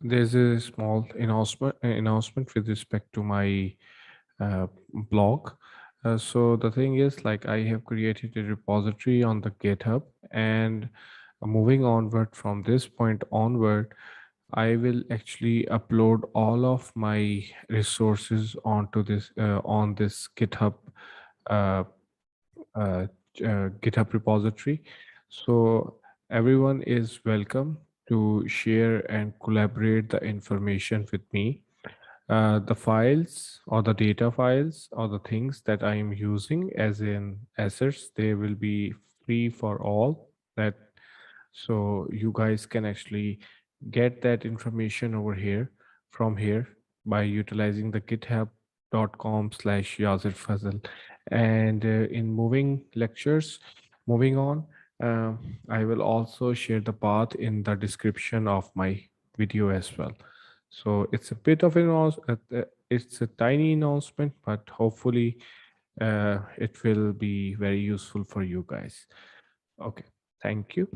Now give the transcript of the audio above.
There's a small announcement with respect to my uh, blog. So the thing is, like, I have created a repository on the GitHub, and moving onward from this point onward, I will actually upload all of my resources onto this on this uh, uh, GitHub repository. So everyone is welcome to share and collaborate the information with me. The files or the data files or the things that I am using as in assets, they will be free for all. That so you guys can actually get that information over here from here by utilizing the github.com/Yazir Fazal. And in moving on, I will also share the path in the description of my video as well. So it's a bit of an it's a tiny announcement, but hopefully it will be very useful for you guys. Okay, thank you.